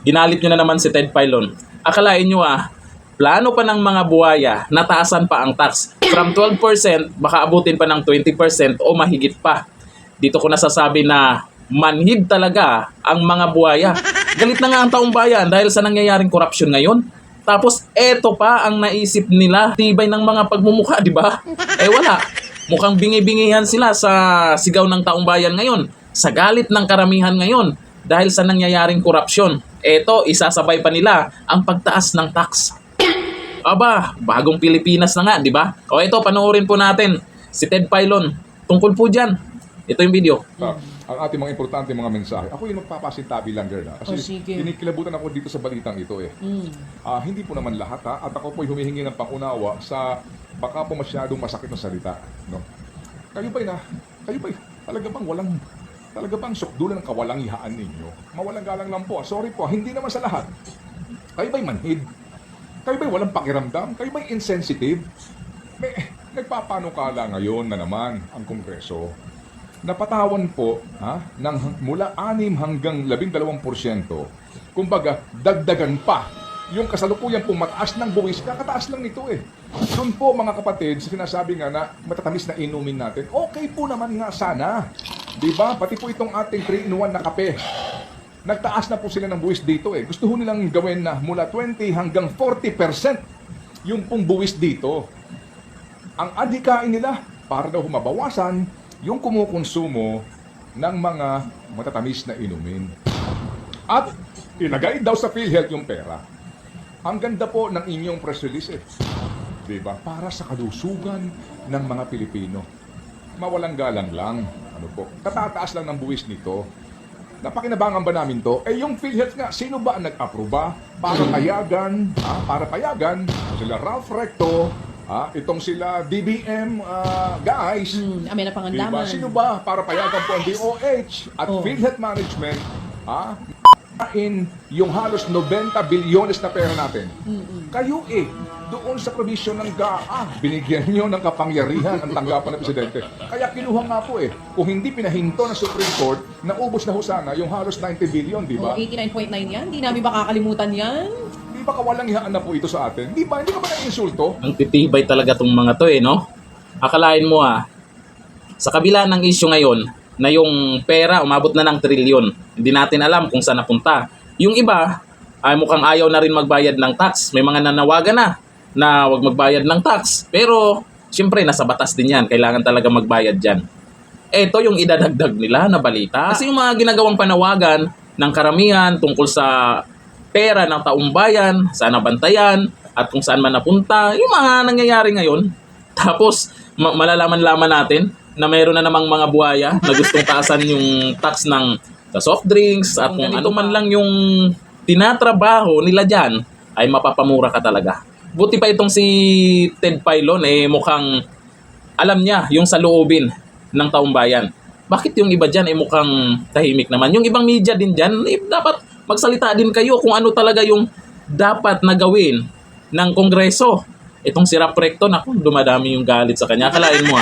Ginalit nyo na naman si Ted Filon. Akalain nyo plano pa ng mga buhaya, nataasan pa ang tax. From 12%, baka abutin pa ng 20% o mahigit pa. Dito ko nasasabi na manhid talaga ang mga buhaya. Galit na nga ang taong bayan dahil sa nangyayaring korupsyon ngayon. Tapos eto pa ang naisip nila, tibay ng mga pagmumukha, di ba? Wala. Mukhang bingi-bingihan sila sa sigaw ng taong bayan ngayon, sa galit ng karamihan ngayon dahil sa nangyayaring korupsyon. Eto, isasabay pa nila ang pagtaas ng tax. Aba, bagong Pilipinas na nga, di ba? O ito, panoorin po natin si Ted Filon tungkol po dyan. Ito yung video. Ang ating mga importante mga mensahe. Ako yung magpapasintabi lang, girl. Kasi kinikilabutan ako dito sa balitang ito eh. Hindi po naman lahat at ako po'y humihingi ng pangunawa sa baka po masyadong masakit na salita. No? Kayo ba'y talaga bang sukdulan ng kawalangihaan ninyo? Mawalang galang lang po. Sorry po, hindi naman sa lahat. Kayo ba'y manhid? Kayo ba'y walang pakiramdam? Kayo ba'y insensitive? Nagpapanukala ngayon na naman ang Kongreso. Napatawan po mula 6 hanggang 12%. Kumbaga, dagdagan pa. Yung kasalukuyan pong mataas ng buwis, kakataas lang nito eh. Doon po mga kapatid, sinasabi nga na matatamis na inumin natin, okay po naman nga sana. Diba? Pati po itong ating 3-in-1 na kape. Nagtaas na po sila ng buwis dito eh. Gusto ho nilang gawin na mula 20 hanggang 40% yung pong buwis dito. Ang adhikain nila para daw mabawasan yung kumukonsumo ng mga matatamis na inumin. At ilagay daw sa PhilHealth yung pera. Ang ganda po ng inyong press release eh. Diba? Para sa kalusugan ng mga Pilipino. Mawalang galang lang. Ano po? Katataas lang ng buwis nito. Napakinabangan ba namin to? Yung PhilHealth nga, sino ba ang nag-aproba para payagan? Para payagan sila Ralph Recto, itong sila DBM guys. May napangandaman. Diba? Sino ba para payagan po ang DOH at PhilHealth Management in yung halos 90 bilyones na pera natin? Kayo doon sa provision ng GAA, binigyan nyo ng kapangyarihan ang tanggapan ng Presidente. Kaya kinuha nga po kung hindi pinahinto ng Supreme Court, naubos na ho sana yung halos 90 billion, di ba? 89.9 yan, di namin makakalimutan yan. Di ba kawalang hihaan na po ito sa atin? Di ba? Hindi ka ba na-insulto? Ang titibay talaga tong mga to no? Akalain mo sa kabila ng issue ngayon, na yung pera umabot na ng trilyon. Hindi natin alam kung saan napunta. Yung iba, ay mukhang ayaw na rin magbayad ng tax. May mga nanawagan na wag magbayad ng tax. Pero, siyempre, nasa batas din yan. Kailangan talaga magbayad dyan. Ito yung idadagdag nila na balita. Kasi yung mga ginagawang panawagan ng karamihan tungkol sa pera ng taong bayan, saan nabantayan, at kung saan man napunta, yung mga nangyayari ngayon. Tapos, malalaman-laman natin na mayroon na namang mga buhaya na gustong taasan yung tax sa soft drinks at kung ano man lang yung tinatrabaho nila dyan, ay mapapamura ka talaga. Buti pa itong si Ted Filon, mukhang alam niya yung saloobin ng taong bayan. Bakit yung iba dyan mukhang tahimik naman? Yung ibang media din dyan, dapat magsalita din kayo kung ano talaga yung dapat na gawin ng Kongreso. Itong si Ralph Recto, dumadami yung galit sa kanya. Akalain mo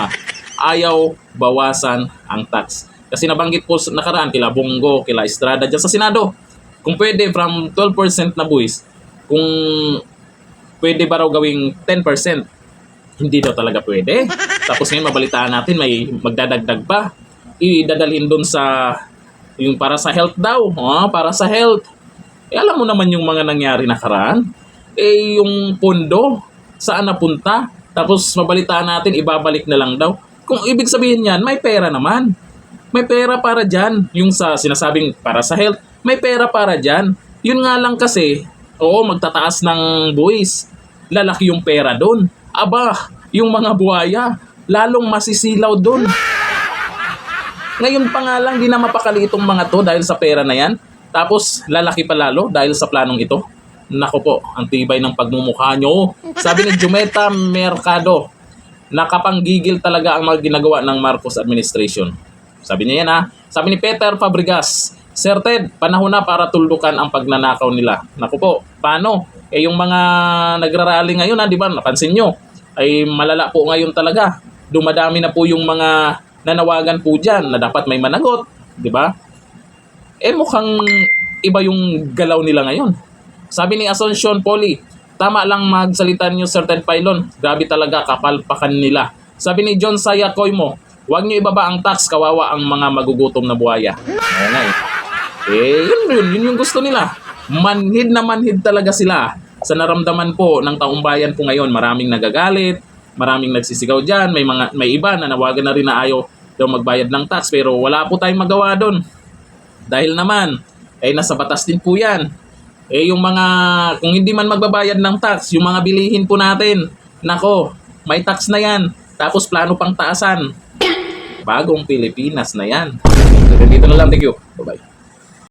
ayaw bawasan ang tax. Kasi nabanggit po nakaraan kila Bongo, kila Estrada dyan sa Senado. Kung pwede from 12% na buwis, kung pwede ba raw gawing 10%, hindi daw talaga pwede. Tapos ngayon mabalitaan natin may magdadagdag pa. Idadalhin doon sa yung para sa health daw. Para sa health. Alam mo naman yung mga nangyari nakaraan. Yung pondo, saan napunta? Tapos mabalitaan natin, ibabalik na lang daw. Kung ibig sabihin yan, may pera naman. May pera para dyan. Yung sa sinasabing para sa health, may pera para dyan. Yun nga lang kasi, magtataas ng buwis. Lalaki yung pera doon. Aba, yung mga buhaya, lalong masisilaw doon. Ngayon pa nga lang, di na mapakali itong mga to dahil sa pera na yan. Tapos, lalaki pa lalo dahil sa planong ito. Nako po, ang tibay ng pagmumukha nyo. Sabi ni Jumeta Mercado, nakapanggigil talaga ang mga ginagawa ng Marcos administration. Sabi niya yan Sabi ni Peter Fabregas, Sir Ted, panahon na para tuldukan ang pagnanakaw nila. Naku po, paano? Yung mga nagrarally ngayon di ba, napansin nyo, ay malala po ngayon talaga. Dumadami na po yung mga nanawagan po dyan na dapat may managot, di ba? Mukhang iba yung galaw nila ngayon. Sabi ni Asuncion Poly, tama lang magsalita niyo certain pylon. Grabe talaga kapalpakan nila. Sabi ni John Saya Koymo, huwag niyo ibaba ang tax, kawawa ang mga magugutom na buhaya. Oo nga yun yung gusto nila. Manhid na manhid talaga sila. Sa naramdaman po ng taong bayan po ngayon, maraming nagagalit, maraming nagsisigaw dyan, may iba na nawagan na rin na ayaw daw magbayad ng tax, pero wala po tayong magawa doon. Dahil naman, nasa batas din po yan. Yung mga, kung hindi man magbabayad ng tax, yung mga bilihin po natin, nako, may tax na yan. Tapos plano pang taasan. Bagong Pilipinas na yan. So, dito na lang. Thank you. Bye-bye.